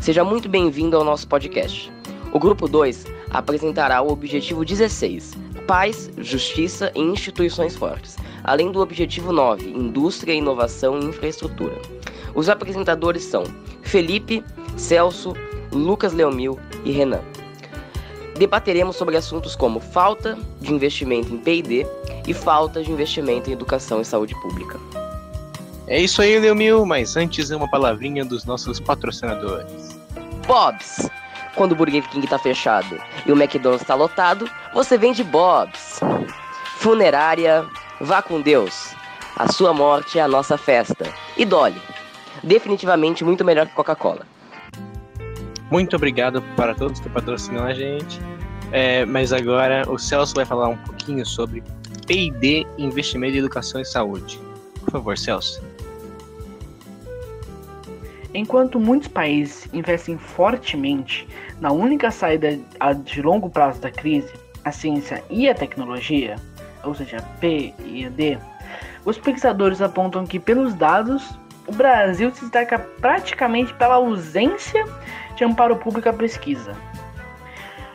Seja muito bem-vindo ao nosso podcast. O Grupo 2 apresentará o Objetivo 16, Paz, Justiça e Instituições Fortes, além do Objetivo 9, Indústria, Inovação e Infraestrutura. Os apresentadores são Felipe, Celso, Lucas Leomil e Renan. Debateremos sobre assuntos como falta de investimento em P&D e falta de investimento em educação e saúde pública. É isso aí, Leomil, mas antes uma palavrinha dos nossos patrocinadores. Bob's! Quando o Burger King tá fechado e o McDonald's tá lotado, você vende Bob's. Funerária, vá com Deus. A sua morte é a nossa festa. E Dolly, definitivamente muito melhor que Coca-Cola. Muito obrigado para todos que patrocinam a gente. Mas agora o Celso vai falar um pouquinho sobre P&D, investimento em educação e saúde. Por favor, Celso. Enquanto muitos países investem fortemente na única saída de longo prazo da crise, a ciência e a tecnologia, ou seja, P e D, os pesquisadores apontam que, pelos dados, o Brasil se destaca praticamente pela ausência de amparo público à pesquisa.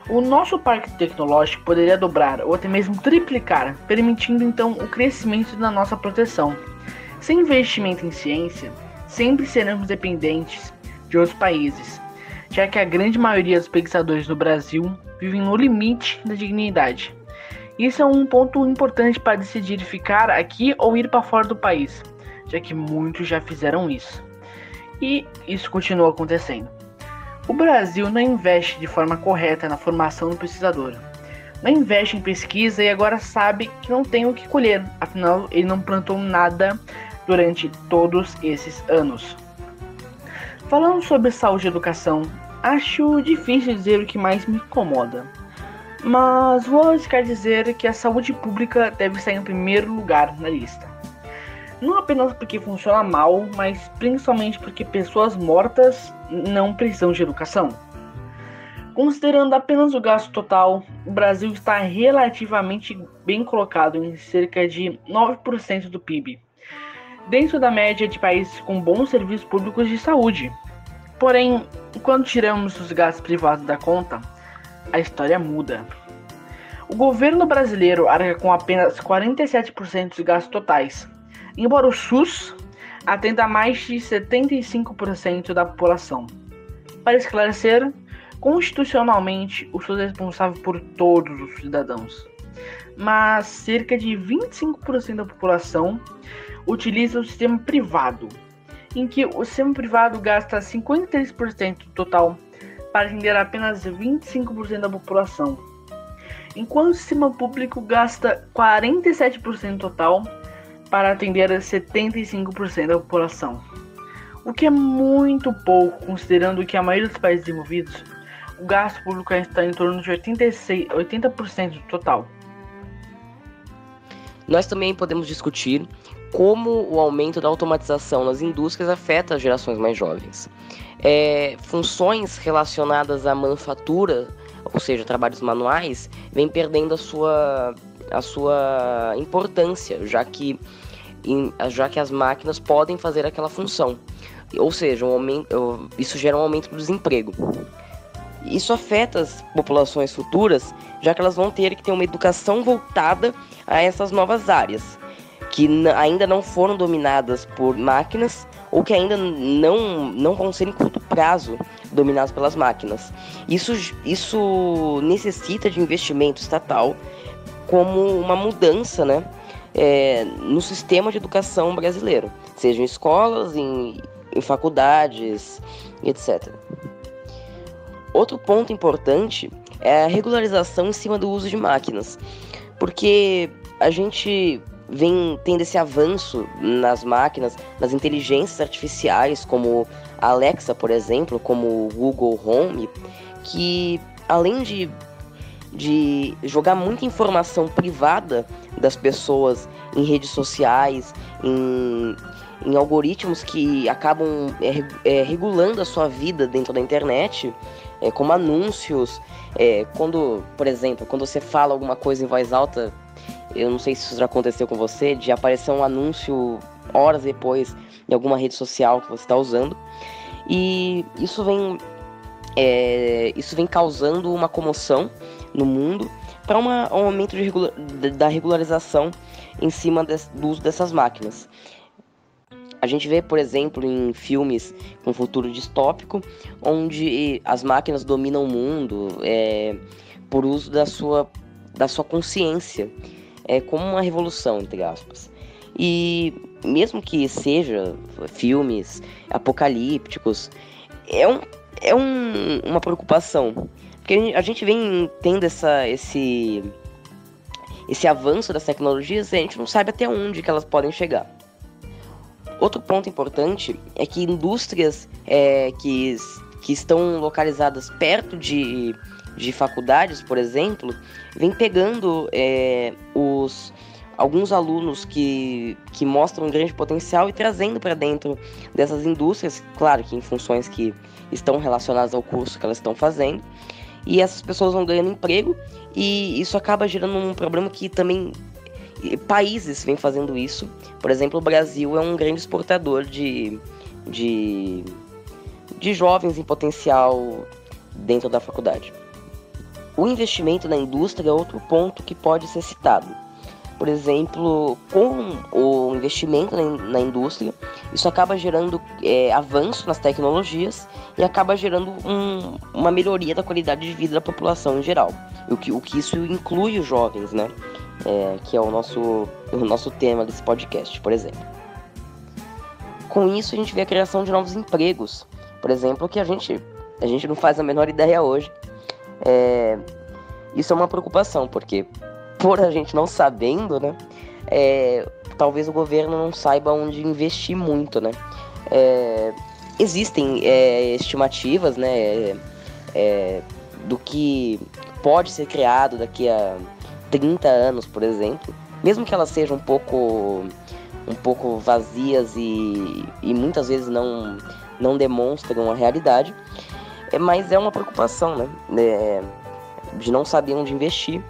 O nosso parque tecnológico poderia dobrar ou até mesmo triplicar, permitindo então o crescimento da nossa proteção. Sem investimento em ciência, sempre seremos dependentes de outros países, já que a grande maioria dos pesquisadores no Brasil vivem no limite da dignidade. Isso é um ponto importante para decidir ficar aqui ou ir para fora do país, já que muitos já fizeram isso. E isso continua acontecendo. O Brasil não investe de forma correta na formação do pesquisador. Não investe em pesquisa e agora sabe que não tem o que colher, afinal ele não plantou nada durante todos esses anos. Falando sobre saúde e educação, acho difícil dizer o que mais me incomoda, mas vou arriscar dizer que a saúde pública deve estar em primeiro lugar na lista. Não apenas porque funciona mal, mas principalmente porque pessoas mortas não precisam de educação. Considerando apenas o gasto total, o Brasil está relativamente bem colocado em cerca de 9% do PIB, dentro da média de países com bons serviços públicos de saúde. Porém, quando tiramos os gastos privados da conta, a história muda. O governo brasileiro arca com apenas 47% dos gastos totais, embora o SUS atenda a mais de 75% da população. Para esclarecer, constitucionalmente, o SUS é responsável por todos os cidadãos, mas cerca de 25% da população utiliza o sistema privado, em que o sistema privado gasta 53% do total para atender apenas 25% da população, enquanto o sistema público gasta 47% total para atender 75% da população, o que é muito pouco considerando que a maioria dos países desenvolvidos o gasto público está em torno de 80% do total. Nós também podemos discutir como o aumento da automatização nas indústrias afeta as gerações mais jovens. Funções relacionadas à manufatura, ou seja, trabalhos manuais, vêm perdendo a sua importância, já que as máquinas podem fazer aquela função. Ou seja, isso gera um aumento do desemprego. Isso afeta as populações futuras, já que elas vão ter que ter uma educação voltada a essas novas áreas, que ainda não foram dominadas por máquinas ou que ainda não vão ser em curto prazo dominadas pelas máquinas. Isso necessita de investimento estatal como uma mudança, né, no sistema de educação brasileiro, seja em escolas, em faculdades, etc. Outro ponto importante é a regularização em cima do uso de máquinas, porque a gente vem tendo esse avanço nas máquinas, nas inteligências artificiais, como a Alexa, por exemplo, como o Google Home, que além de jogar muita informação privada das pessoas em redes sociais, em algoritmos que acabam regulando a sua vida dentro da internet, como anúncios, por exemplo, quando você fala alguma coisa em voz alta, eu não sei se isso já aconteceu com você, de aparecer um anúncio horas depois em alguma rede social que você está usando, e isso vem isso vem causando uma comoção no mundo para um aumento da regularização em cima do uso dessas máquinas. A gente vê, por exemplo, em filmes com futuro distópico, onde as máquinas dominam o mundo por uso da sua consciência, como uma revolução, entre aspas. E mesmo que seja filmes apocalípticos, uma preocupação, porque a gente vem tendo esse avanço das tecnologias e a gente não sabe até onde que elas podem chegar. Outro ponto importante é que indústrias que estão localizadas perto de faculdades, por exemplo, vem pegando alguns alunos que mostram um grande potencial e trazendo para dentro dessas indústrias, claro que em funções que estão relacionadas ao curso que elas estão fazendo, e essas pessoas vão ganhando emprego, e isso acaba gerando um problema que também países vêm fazendo isso. Por exemplo, o Brasil é um grande exportador de jovens em potencial dentro da faculdade. O investimento na indústria é outro ponto que pode ser citado. Por exemplo, com o investimento na indústria, isso acaba gerando avanço nas tecnologias e acaba gerando uma melhoria da qualidade de vida da população em geral. O que isso inclui os jovens, né? Que é o nosso tema desse podcast, por exemplo. Com isso, a gente vê a criação de novos empregos, por exemplo, que a gente não faz a menor ideia hoje. Isso é uma preocupação, porque por a gente não sabendo, né, talvez o governo não saiba onde investir muito, né. Existem estimativas, né, do que pode ser criado daqui a 30 anos, por exemplo, mesmo que elas sejam um pouco vazias e muitas vezes não demonstram a realidade, mas é uma preocupação, né, de não saber onde investir.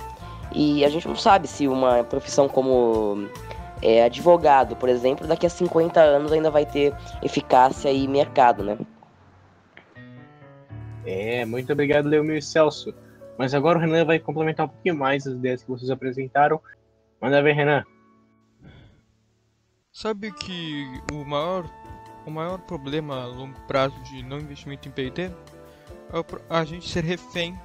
E a gente não sabe se uma profissão como advogado, por exemplo, daqui a 50 anos ainda vai ter eficácia e mercado, né? Muito obrigado, Leomir e Celso. Mas agora o Renan vai complementar um pouquinho mais as ideias que vocês apresentaram. Manda ver, Renan. Sabe que o maior problema a longo prazo de não investimento em P&D é a gente ser refém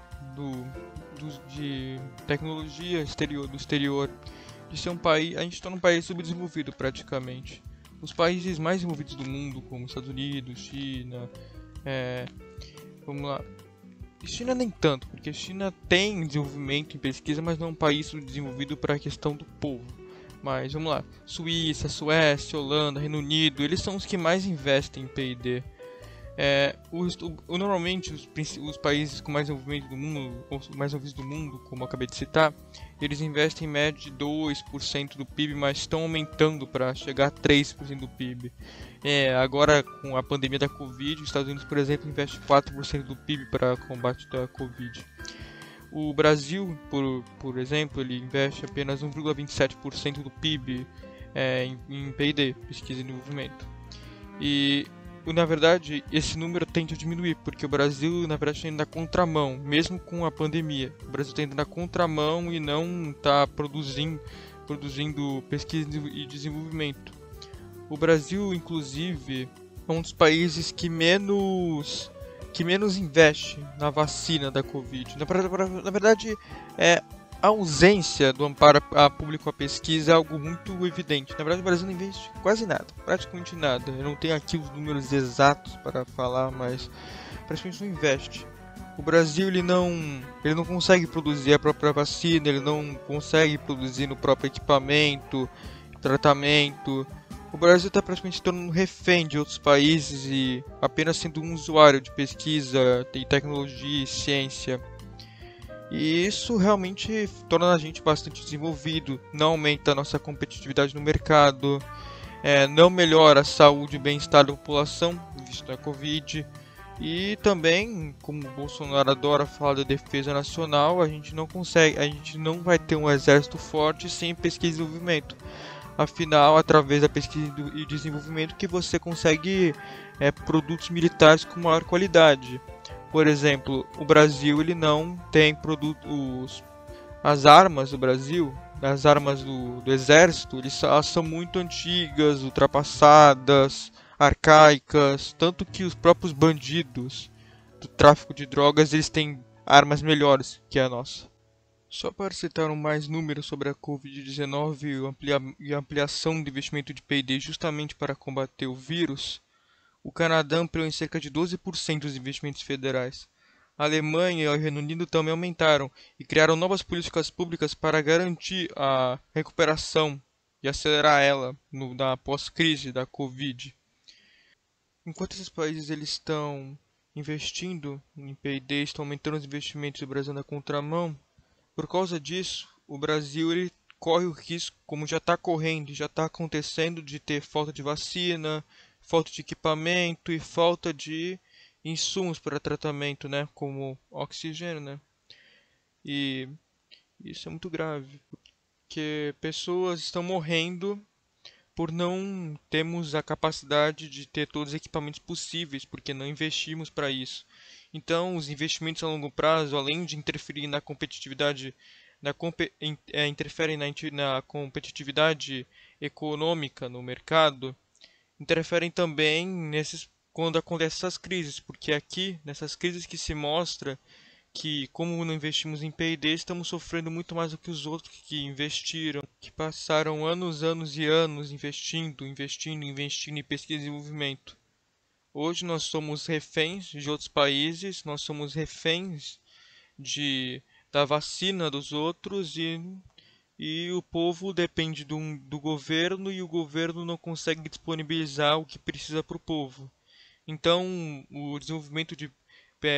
de tecnologia do exterior, de ser um país. A gente está num país subdesenvolvido praticamente. Os países mais desenvolvidos do mundo, como Estados Unidos, China, vamos lá. China nem tanto, porque a China tem desenvolvimento em pesquisa, mas não é um país subdesenvolvido para a questão do povo. Mas vamos lá, Suíça, Suécia, Holanda, Reino Unido, eles são os que mais investem em P&D. Normalmente os países com mais desenvolvimento do mundo, ou mais desenvolvidos do mundo, como eu acabei de citar, eles investem em média de 2% do PIB, mas estão aumentando para chegar a 3% do PIB. Agora, com a pandemia da Covid, os Estados Unidos, por exemplo, investe 4% do PIB para combate da Covid. O Brasil, por exemplo, ele investe apenas 1,27% do PIB em P&D, pesquisa e desenvolvimento. E na verdade, esse número tende a diminuir, porque o Brasil, na verdade, está indo na contramão, mesmo com a pandemia. O Brasil está indo na contramão e não está produzindo pesquisa e desenvolvimento. O Brasil, inclusive, é um dos países que menos investe na vacina da Covid. Na verdade, a ausência do amparo público à pesquisa é algo muito evidente. Na verdade, o Brasil não investe quase nada, praticamente nada. Eu não tenho aqui os números exatos para falar, mas praticamente não investe. O Brasil ele não consegue produzir a própria vacina, ele não consegue produzir no próprio equipamento, tratamento. O Brasil está praticamente se tornando refém de outros países e apenas sendo um usuário de pesquisa, de tecnologia e ciência. E isso realmente torna a gente bastante desenvolvido, não aumenta a nossa competitividade no mercado, não melhora a saúde e bem-estar da população, visto da Covid. E também, como o Bolsonaro adora falar da defesa nacional, a gente não vai ter um exército forte sem pesquisa e desenvolvimento. Afinal, através da pesquisa e desenvolvimento que você consegue produtos militares com maior qualidade. Por exemplo, o Brasil ele não tem as armas do Brasil, as armas do exército, elas são muito antigas, ultrapassadas, arcaicas, tanto que os próprios bandidos do tráfico de drogas, eles têm armas melhores que a nossa. Só para citar mais números sobre a Covid-19 e a ampliação do investimento de P&D justamente para combater o vírus, o Canadá ampliou em cerca de 12% os investimentos federais. A Alemanha e o Reino Unido também aumentaram e criaram novas políticas públicas para garantir a recuperação e acelerar ela na pós-crise da Covid. Enquanto esses países eles estão investindo em P&D, estão aumentando os investimentos do Brasil na contramão, por causa disso, o Brasil ele corre o risco, como já está correndo, já está acontecendo, de ter falta de vacina, falta de equipamento e falta de insumos para tratamento, né, como oxigênio, né? E isso é muito grave, porque pessoas estão morrendo por não termos a capacidade de ter todos os equipamentos possíveis, porque não investimos para isso. Então, os investimentos a longo prazo, além de interferir na competitividade, interferem na competitividade econômica no mercado, interferem também quando acontecem essas crises, porque aqui, nessas crises que se mostra que, como não investimos em P&D, estamos sofrendo muito mais do que os outros que investiram, que passaram anos e anos investindo em pesquisa e desenvolvimento. Hoje nós somos reféns de outros países, nós somos reféns da vacina dos outros e o povo depende do governo e o governo não consegue disponibilizar o que precisa para o povo. Então, o desenvolvimento de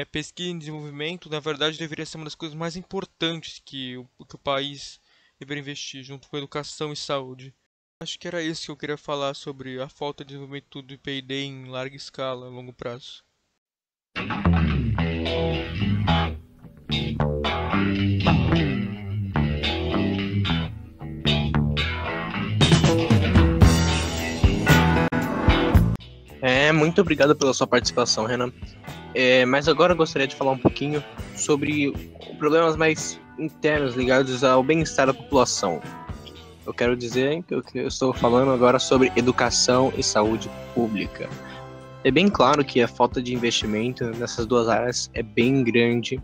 pesquisa e desenvolvimento, na verdade, deveria ser uma das coisas mais importantes que o país deveria investir, junto com educação e saúde. Acho que era isso que eu queria falar sobre a falta de desenvolvimento do P&D em larga escala, a longo prazo. Muito obrigado pela sua participação, Renan. Mas agora eu gostaria de falar um pouquinho sobre problemas mais internos ligados ao bem-estar da população. Eu quero dizer que eu estou falando agora sobre educação e saúde pública. É bem claro que a falta de investimento nessas duas áreas é bem grande.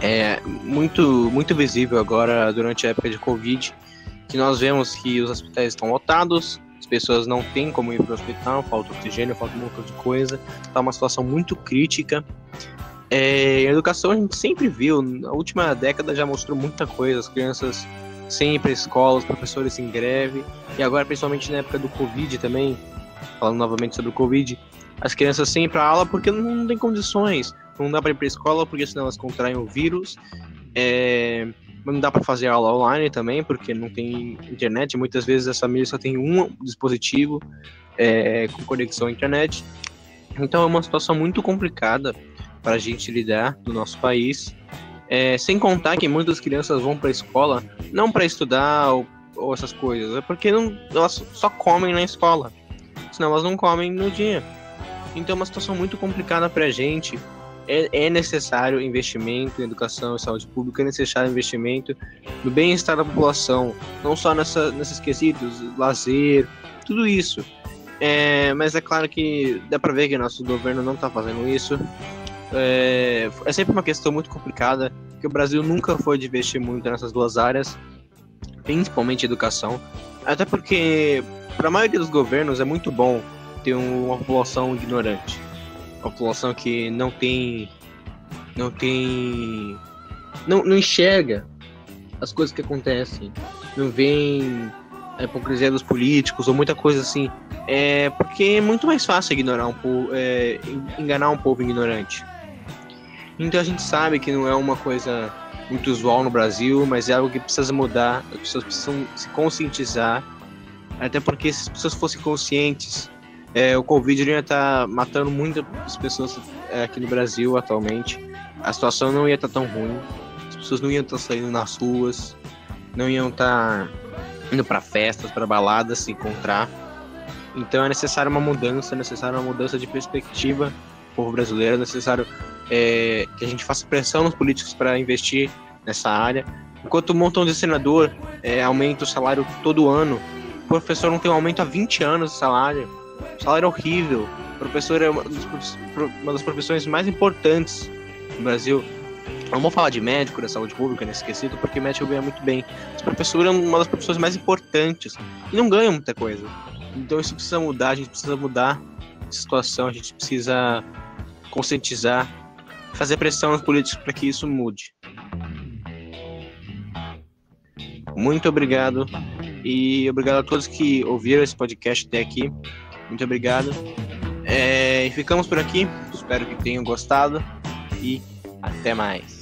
É muito visível agora durante a época de Covid, que nós vemos que os hospitais estão lotados, as pessoas não têm como ir para o hospital, falta oxigênio, falta um monte de coisa, está uma situação muito crítica. A educação a gente sempre viu, na última década já mostrou muita coisa, as crianças sem ir para a escola, os professores em greve, e agora principalmente na época do Covid também, falando novamente sobre o Covid, as crianças sem ir para a aula porque não tem condições, não dá para ir para a escola porque senão elas contraem o vírus, não dá para fazer aula online também porque não tem internet, muitas vezes as famílias só tem um dispositivo com conexão à internet, então é uma situação muito complicada para a gente lidar no nosso país. Sem contar que muitas crianças vão para a escola não para estudar ou essas coisas, é porque elas só comem na escola, senão elas não comem no dia. Então é uma situação muito complicada para a gente. É necessário investimento em educação e saúde pública, é necessário investimento no bem-estar da população, não só nesses quesitos, lazer, tudo isso. Mas é claro que dá para ver que nosso governo não está fazendo isso. É sempre uma questão muito complicada, porque o Brasil nunca foi de investir muito nessas duas áreas, principalmente educação, até porque para a maioria dos governos é muito bom ter uma população ignorante, uma população que não enxerga as coisas que acontecem, não vê a hipocrisia dos políticos ou muita coisa assim, porque é muito mais fácil ignorar enganar um povo ignorante. Então a gente sabe que não é uma coisa muito usual no Brasil, mas é algo que precisa mudar, as pessoas precisam se conscientizar, até porque se as pessoas fossem conscientes, o Covid não ia estar matando muitas pessoas aqui no Brasil atualmente, a situação não ia estar tão ruim, as pessoas não iam estar saindo nas ruas, não iam estar indo para festas, para baladas, se encontrar. Então é necessária uma mudança de perspectiva do povo brasileiro, é necessário que a gente faça pressão nos políticos para investir nessa área. Enquanto um montão de senador aumenta o salário todo ano, o professor não tem um aumento há 20 anos de salário. O salário é horrível. O professor é uma das profissões mais importantes no Brasil. Não vou falar de médico, da saúde pública nesse quesito, porque médico ganha muito bem. Mas o professor é uma das profissões mais importantes e não ganha muita coisa. Então isso precisa mudar, a gente precisa mudar essa situação, a gente precisa conscientizar, fazer pressão nos políticos para que isso mude. Muito obrigado e obrigado a todos que ouviram esse podcast até aqui. Muito obrigado. E ficamos por aqui. Espero que tenham gostado e até mais.